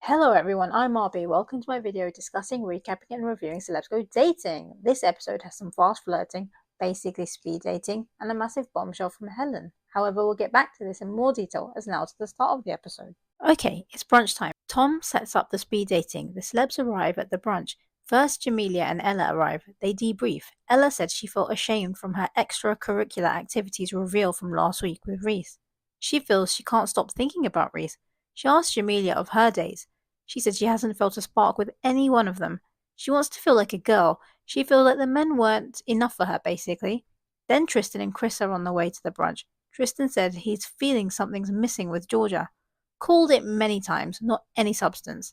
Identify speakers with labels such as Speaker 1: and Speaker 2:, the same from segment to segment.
Speaker 1: Hello everyone, I'm RB. Welcome to my video discussing, recapping and reviewing Celebs Go Dating. This episode has some fast flirting, basically speed dating, and a massive bombshell from Helen. However, we'll get back to this in more detail as now to the start of the episode. Okay, it's brunch time. Tom sets up the speed dating. The celebs arrive at the brunch. First, Jamelia and Ella arrive. They debrief. Ella said she felt ashamed from her extracurricular activities revealed from last week with Reese. She feels she can't stop thinking about Reese. She asked Jamelia of her dates. She said she hasn't felt a spark with any one of them. She wants to feel like a girl. She feels like the men weren't enough for her, basically. Then Tristan and Chris are on the way to the brunch. Tristan said he's feeling something's missing with Georgia. Called it many times, not any substance.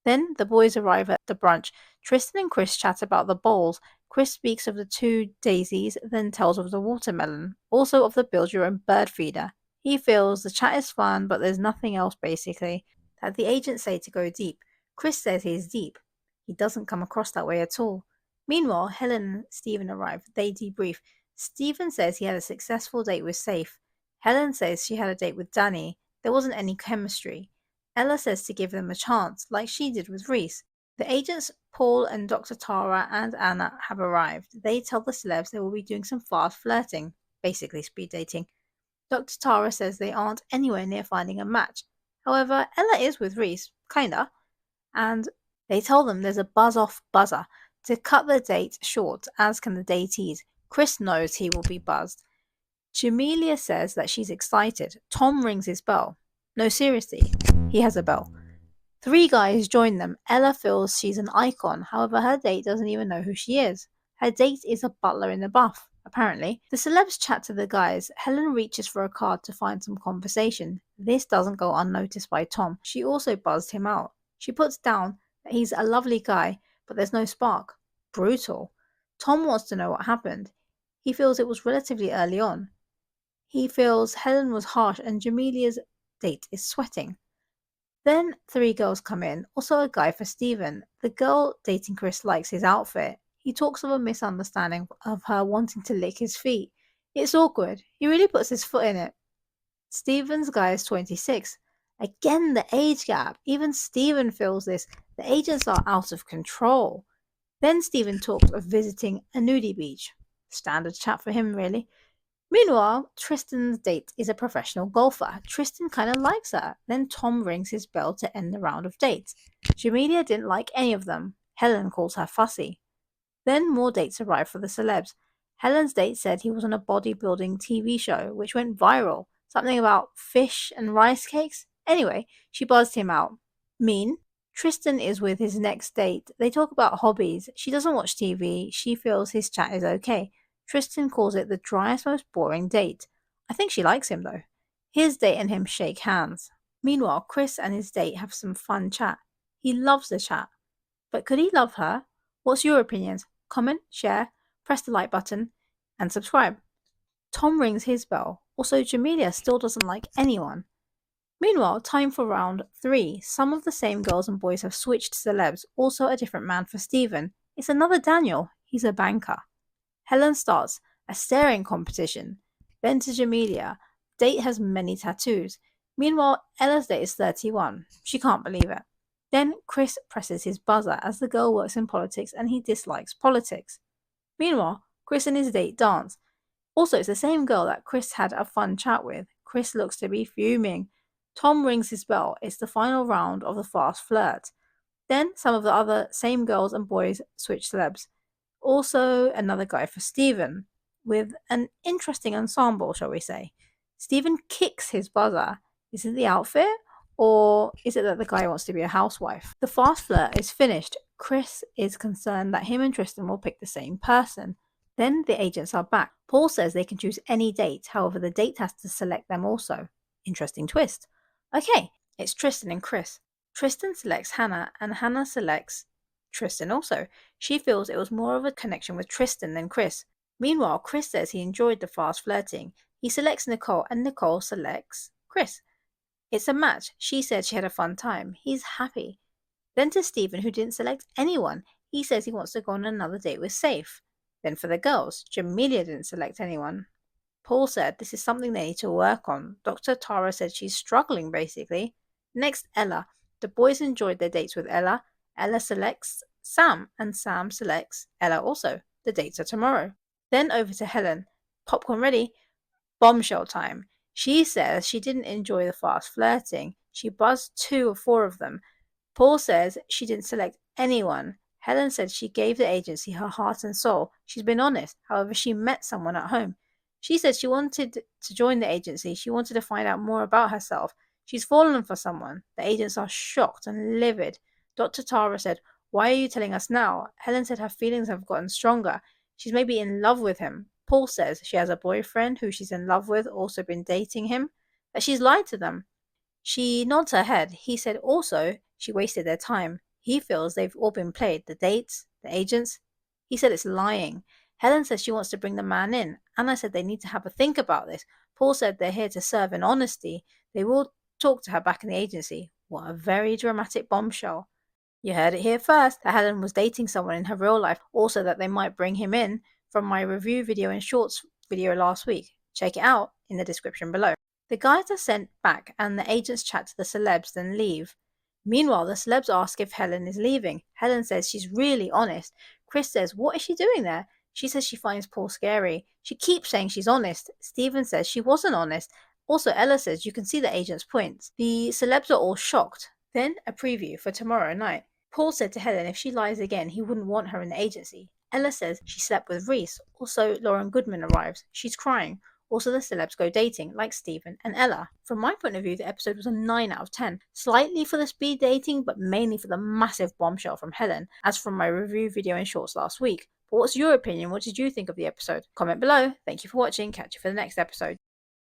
Speaker 1: Then the boys arrive at the brunch. Tristan and Chris chat about the bowls. Chris speaks of the 2 daisies, then tells of the watermelon, also of the build your own bird feeder. He feels the chat is fun, but there's nothing else basically. That the agents say to go deep. Chris says he's deep. He doesn't come across that way at all. Meanwhile, Helen and Stephen arrive. They debrief. Stephen says he had a successful date with Safe. Helen says she had a date with Danny. There wasn't any chemistry. Ella says to give them a chance, like she did with Reese. The agents, Paul and Dr Tara and Anna, have arrived. They tell the celebs they will be doing some fast flirting, basically speed dating. Dr. Tara says they aren't anywhere near finding a match. However, Ella is with Reese, kinda, and they tell them there's a buzz-off buzzer to cut the date short, as can the datees. Chris knows he will be buzzed. Jamelia says that she's excited. Tom rings his bell. No, seriously, he has a bell. 3 guys join them. Ella feels she's an icon, however her date doesn't even know who she is. Her date is a butler in the buff. Apparently, the celebs chat to the guys. Helen reaches for a card to find some conversation. This doesn't go unnoticed by Tom. She also buzzed him out. She puts down that he's a lovely guy, but there's no spark. Brutal. Tom wants to know what happened. He feels it was relatively early on. He feels Helen was harsh and Jamelia's date is sweating. Then 3 girls come in, also a guy for Stephen. The girl dating Chris likes his outfit. He talks of a misunderstanding of her wanting to lick his feet. It's awkward. He really puts his foot in it. Stephen's guy is 26. Again, the age gap. Even Stephen feels this. The agents are out of control. Then Stephen talks of visiting a nudie beach. Standard chat for him, really. Meanwhile, Tristan's date is a professional golfer. Tristan kind of likes her. Then Tom rings his bell to end the round of dates. Jamelia didn't like any of them. Helen calls her fussy. Then more dates arrive for the celebs. Helen's date said he was on a bodybuilding TV show, which went viral. Something about fish and rice cakes. Anyway, she buzzed him out. Mean. Tristan is with his next date. They talk about hobbies. She doesn't watch TV. She feels his chat is okay. Tristan calls it the driest, most boring date. I think she likes him though. His date and him shake hands. Meanwhile, Chris and his date have some fun chat. He loves the chat. But could he love her? What's your opinions? Comment, share, press the like button, and subscribe. Tom rings his bell. Also, Jamelia still doesn't like anyone. Meanwhile, time for round 3. Some of the same girls and boys have switched celebs. Also a different man for Stephen. It's another Daniel. He's a banker. Helen starts a staring competition. Then to Jamelia. Date has many tattoos. Meanwhile, Ella's date is 31. She can't believe it. Then Chris presses his buzzer as the girl works in politics and he dislikes politics. Meanwhile, Chris and his date dance. Also, it's the same girl that Chris had a fun chat with. Chris looks to be fuming. Tom rings his bell. It's the final round of the fast flirt. Then some of the other same girls and boys switch celebs. Also another guy for Stephen, with an interesting ensemble, shall we say. Stephen kicks his buzzer. Is it the outfit? Or is it that the guy wants to be a housewife? The fast flirt is finished. Chris is concerned that him and Tristan will pick the same person. Then the agents are back. Paul says they can choose any date, however the date has to select them also. Interesting twist. Okay, it's Tristan and Chris. Tristan selects Hannah and Hannah selects Tristan also. She feels it was more of a connection with Tristan than Chris. Meanwhile, Chris says he enjoyed the fast flirting. He selects Nicole and Nicole selects Chris. It's a match. She said she had a fun time. He's happy. Then to Stephen, who didn't select anyone. He says he wants to go on another date with Safe. Then for the girls, Jamelia didn't select anyone. Paul said this is something they need to work on. Dr. Tara said she's struggling basically. Next, Ella. The boys enjoyed their dates with Ella. Ella selects Sam, and Sam selects Ella also. The dates are tomorrow. Then over to Helen. Popcorn ready? Bombshell time. She says she didn't enjoy the fast flirting. She buzzed 2 or 4 of them. Paul says she didn't select anyone. Helen said she gave the agency her heart and soul. She's been honest. However, she met someone at home. She said she wanted to join the agency. She wanted to find out more about herself. She's fallen for someone. The agents are shocked and livid. Dr. Tara said, "Why are you telling us now?" Helen said her feelings have gotten stronger. She's maybe in love with him. Paul says she has a boyfriend who she's in love with, also been dating him, that she's lied to them. She nods her head. He said also she wasted their time. He feels they've all been played, the dates, the agents. He said it's lying. Helen says she wants to bring the man in. Anna said they need to have a think about this. Paul said they're here to serve in honesty. They will talk to her back in the agency. What a very dramatic bombshell. You heard it here first, that Helen was dating someone in her real life, also that they might bring him in, from my review video and shorts video last week. Check it out in the description below. The guys are sent back and the agents chat to the celebs, then leave. Meanwhile, the celebs ask if Helen is leaving. Helen says she's really honest. Chris says, what is she doing there? She says she finds Paul scary. She keeps saying she's honest. Stephen says she wasn't honest. Also, Ella says you can see the agent's points. The celebs are all shocked. Then a preview for tomorrow night. Paul said to Helen if she lies again, he wouldn't want her in the agency. Ella says she slept with Reese. Also, Lauryn Goodman arrives. She's crying. Also, the celebs go dating, like Stephen and Ella. From my point of view, the episode was a 9 out of 10. Slightly for the speed dating, but mainly for the massive bombshell from Helen, as from my review video and shorts last week. But what's your opinion? What did you think of the episode? Comment below. Thank you for watching. Catch you for the next episode.